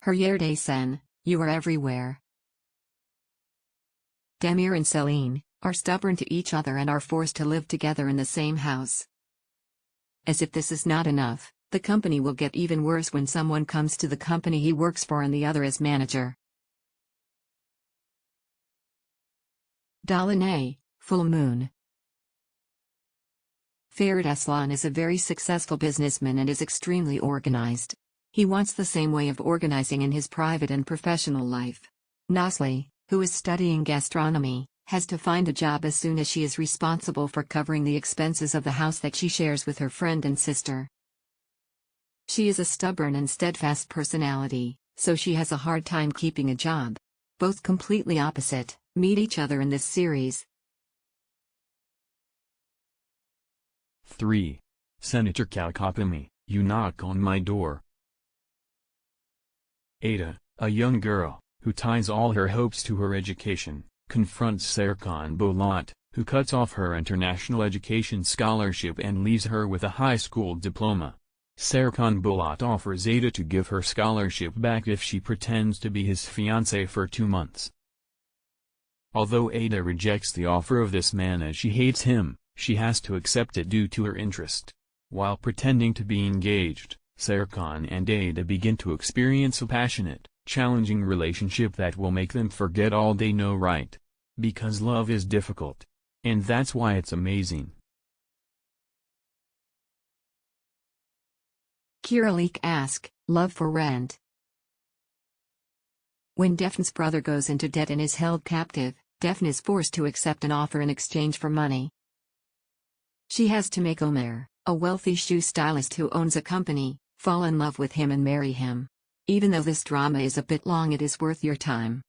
Her yerde sen, you are everywhere. Demir and Celine are stubborn to each other and are forced to live together in the same house. As if this is not enough, the company will get even worse when someone comes to the company he works for and the other is manager. Dolunay, full moon. Ferit Aslan is a very successful businessman and is extremely organized. He wants the same way of organizing in his private and professional life. Nasli, who is studying gastronomy, has to find a job as soon as she is responsible for covering the expenses of the house that she shares with her friend and sister. She is a stubborn and steadfast personality, so she has a hard time keeping a job. Both completely opposite, meet each other in this series. 3. Senator Kalkopami, you knock on my door. Ada, a young girl, who ties all her hopes to her education, confronts Serkan Bolat, who cuts off her international education scholarship and leaves her with a high school diploma. Serkan Bolat offers Ada to give her scholarship back if she pretends to be his fiancée for 2 months. Although Ada rejects the offer of this man as she hates him, she has to accept it due to her interest. While pretending to be engaged, Serkan and Ada begin to experience a passionate, challenging relationship that will make them forget all they know, right? Because love is difficult. And that's why it's amazing. Kiralik ask, love for rent. When Defne's brother goes into debt and is held captive, Defne is forced to accept an offer in exchange for money. She has to make Omer, a wealthy shoe stylist who owns a company, fall in love with him and marry him. Even though this drama is a bit long, it is worth your time.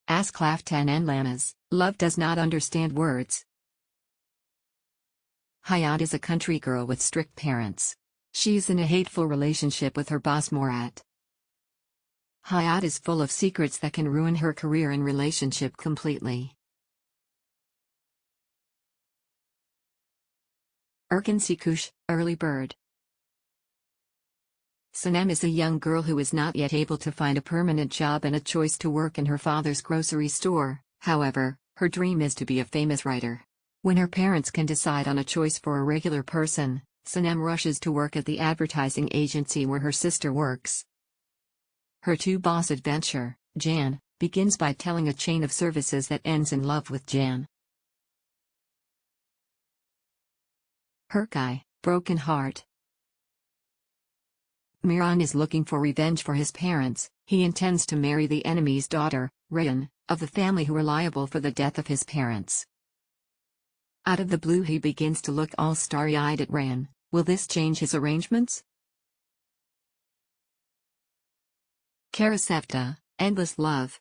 Ask Laftan and Lamas, love does not understand words. Hayat is a country girl with strict parents. She's in a hateful relationship with her boss Murat. Hayat is full of secrets that can ruin her career and relationship completely. Erkan Sikush, early bird. Sanem is a young girl who is not yet able to find a permanent job and a choice to work in her father's grocery store. However, her dream is to be a famous writer. When her parents can decide on a choice for a regular person, Sanem rushes to work at the advertising agency where her sister works. Her two-boss adventure, Jan, begins by telling a chain of services that ends in love with Jan. Herkai, broken heart. Miran is looking for revenge for his parents. He intends to marry the enemy's daughter, Ryan, of the family who are liable for the death of his parents. Out of the blue he begins to look all starry-eyed at Ryan. Will this change his arrangements? Karasevta, endless love.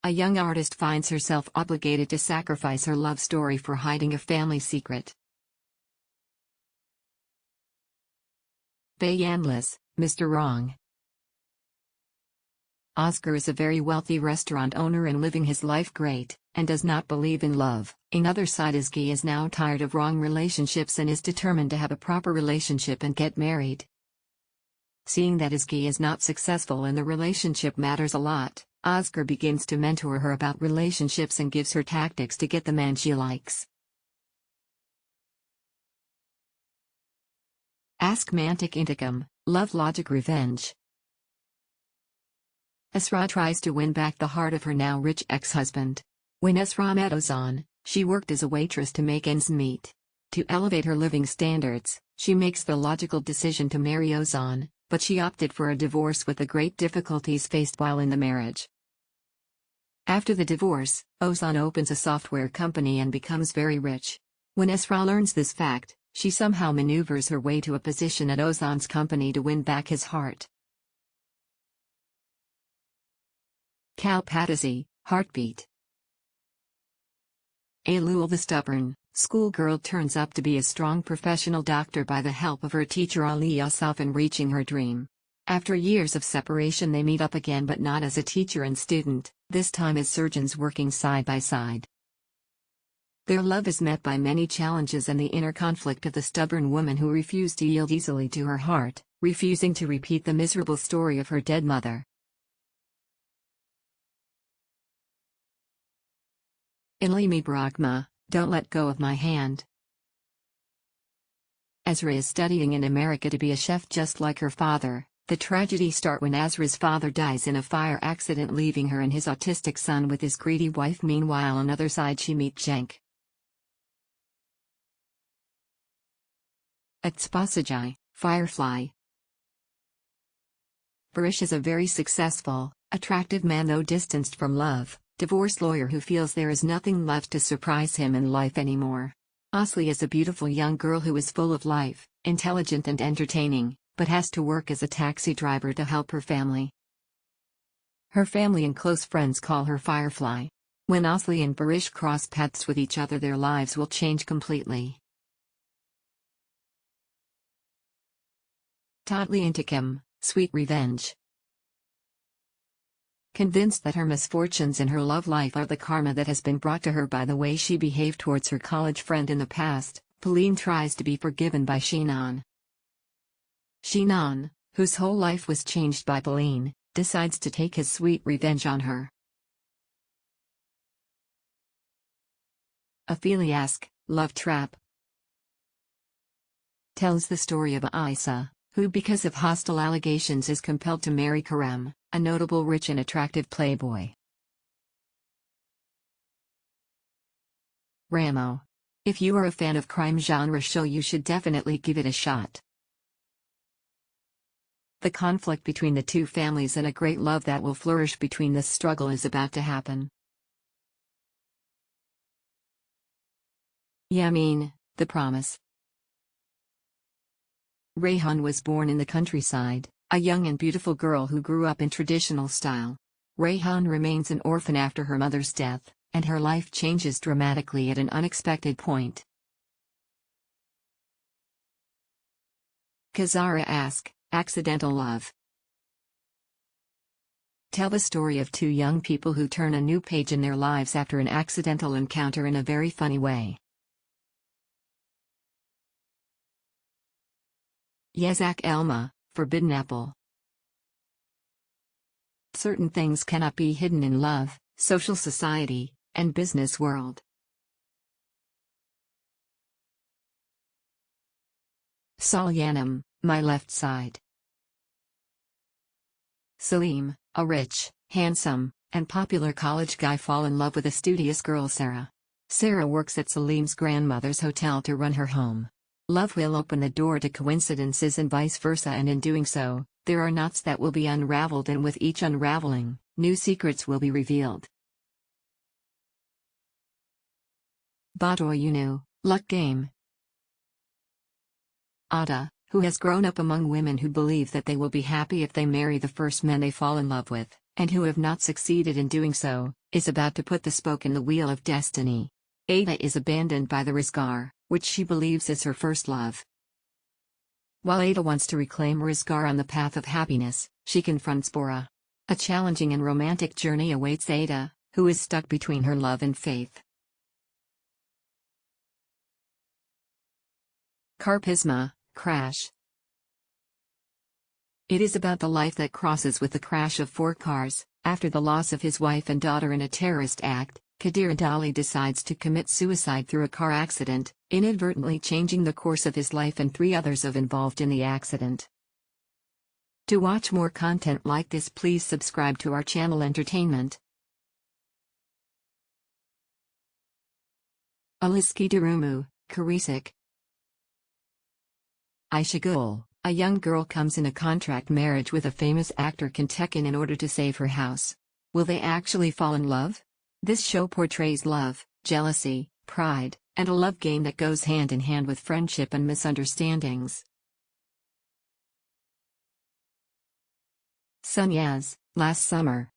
A young artist finds herself obligated to sacrifice her love story for hiding a family secret. Beyanlis, Mr. Wrong. Oscar is a very wealthy restaurant owner and living his life great, and does not believe in love. Another side is Guy is now tired of wrong relationships and is determined to have a proper relationship and get married. Seeing that Guy is not successful and the relationship matters a lot, Oscar begins to mentor her about relationships and gives her tactics to get the man she likes. Ask Mantic Intekam, Love Logic Revenge. Esra tries to win back the heart of her now rich ex-husband. When Esra met Ozan, she worked as a waitress to make ends meet. To elevate her living standards, she makes the logical decision to marry Ozan, but she opted for a divorce with the great difficulties faced while in the marriage. After the divorce, Ozan opens a software company and becomes very rich. When Esra learns this fact, she somehow maneuvers her way to a position at Ozan's company to win back his heart. Kalpatazi, Heartbeat. Ailul the stubborn schoolgirl turns up to be a strong professional doctor by the help of her teacher Ali Yusuf in reaching her dream. After years of separation they meet up again, but not as a teacher and student, this time as surgeons working side by side. Their love is met by many challenges and the inner conflict of the stubborn woman who refused to yield easily to her heart, refusing to repeat the miserable story of her dead mother. Ilimi Brahma, Don't Let Go of My Hand. Ezra is studying in America to be a chef just like her father. The tragedy starts when Ezra's father dies in a fire accident, leaving her and his autistic son with his greedy wife. Meanwhile, on the other side she meets Cenk. Atspasajai, Firefly. Barish is a very successful, attractive man, though distanced from love, divorce lawyer who feels there is nothing left to surprise him in life anymore. Asli is a beautiful young girl who is full of life, intelligent and entertaining, but has to work as a taxi driver to help her family. Her family and close friends call her Firefly. When Asli and Barish cross paths with each other, their lives will change completely. Totally Intekam, Sweet Revenge. Convinced that her misfortunes in her love life are the karma that has been brought to her by the way she behaved towards her college friend in the past, Pauline tries to be forgiven by Shinan. Shinan, whose whole life was changed by Pauline, decides to take his sweet revenge on her. A Philiask, Love Trap. Tells the story of Aisa, who because of hostile allegations is compelled to marry Karam, a notable rich and attractive playboy. Ramo. If you are a fan of crime genre show, you should definitely give it a shot. The conflict between the two families and a great love that will flourish between this struggle is about to happen. Yamin, The Promise. Rayhan was born in the countryside, a young and beautiful girl who grew up in traditional style. Rayhan remains an orphan after her mother's death, and her life changes dramatically at an unexpected point. Kazara-esque, Accidental Love. Tell the story of two young people who turn a new page in their lives after an accidental encounter in a very funny way. Yazak Elma, Forbidden Apple. Certain things cannot be hidden in love, social society, and business world. Salyanam, My Left Side. Salim, a rich, handsome, and popular college guy, fall in love with a studious girl Sarah. Sarah works at Salim's grandmother's hotel to run her home. Love will open the door to coincidences and vice versa, and in doing so, there are knots that will be unraveled, and with each unraveling, new secrets will be revealed. Badoyunu, Luck Game. Ada, who has grown up among women who believe that they will be happy if they marry the first men they fall in love with, and who have not succeeded in doing so, is about to put the spoke in the wheel of destiny. Ada is abandoned by the Rizgar, which she believes is her first love. While Ada wants to reclaim Rizgar on the path of happiness, she confronts Bora. A challenging and romantic journey awaits Ada, who is stuck between her love and faith. Karpisma, Crash. It is about the life that crosses with the crash of 4 cars. After the loss of his wife and daughter in a terrorist act, Kadir Adali decides to commit suicide through a car accident, inadvertently changing the course of his life and 3 others of involved in the accident. To watch more content like this, please subscribe to our channel Entertainment. Aliski Darumu, Karisik. Aishagul, a young girl comes in a contract marriage with a famous actor Kentekin in order to save her house. Will they actually fall in love? This show portrays love, jealousy, pride, and a love game that goes hand in hand with friendship and misunderstandings. Sunyaz, Last Summer.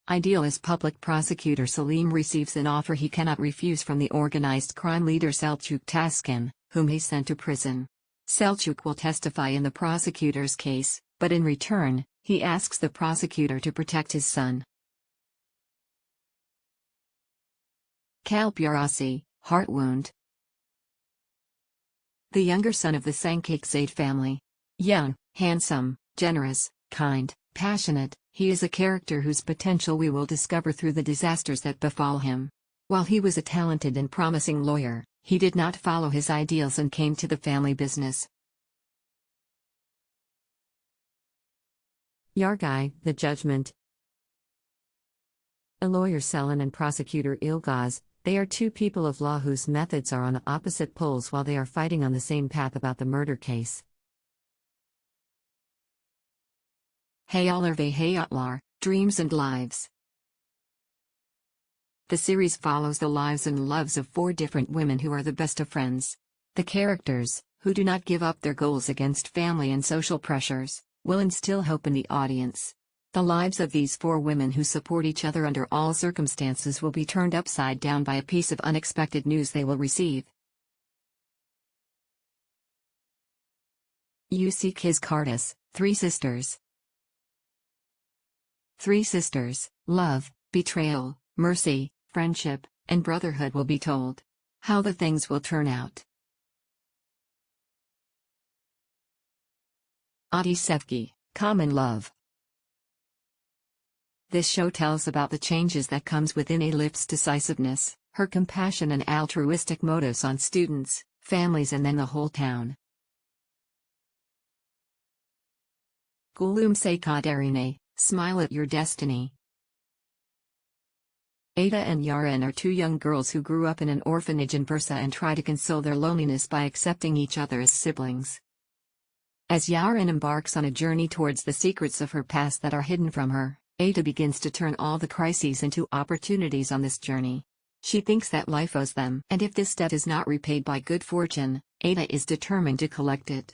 Idealist public prosecutor Salim receives an offer he cannot refuse from the organized crime leader Selçuk Taskin, whom he sent to prison. Selçuk will testify in the prosecutor's case, but in return, he asks the prosecutor to protect his son. Kalpurasi, heart wound. The younger son of the Sankakzade family. Young, handsome, generous, kind, passionate, he is a character whose potential we will discover through the disasters that befall him. While he was a talented and promising lawyer, he did not follow his ideals and came to the family business. Yargay, the judgment. A lawyer Selin and prosecutor Ilgaz, they are two people of law whose methods are on opposite poles while they are fighting on the same path about the murder case. Hayalar ve Hayatlar, Dreams and Lives. The series follows the lives and loves of 4 different women who are the best of friends. The characters, who do not give up their goals against family and social pressures, will instill hope in the audience. The lives of these 4 women who support each other under all circumstances will be turned upside down by a piece of unexpected news they will receive. UC Kiz Kardis, 3 Sisters. 3 sisters, love, betrayal, mercy, friendship, and brotherhood will be told. How the things will turn out. Adi Sevgi, Common Love. This show tells about the changes that comes within Elif's decisiveness, her compassion and altruistic motives on students, families and then the whole town. Gulum Se Kaderine, Smile at Your Destiny. Ada and Yaren are 2 young girls who grew up in an orphanage in Bursa and try to console their loneliness by accepting each other as siblings. As Yaren embarks on a journey towards the secrets of her past that are hidden from her, Ada begins to turn all the crises into opportunities on this journey. She thinks that life owes them, and if this debt is not repaid by good fortune, Ada is determined to collect it.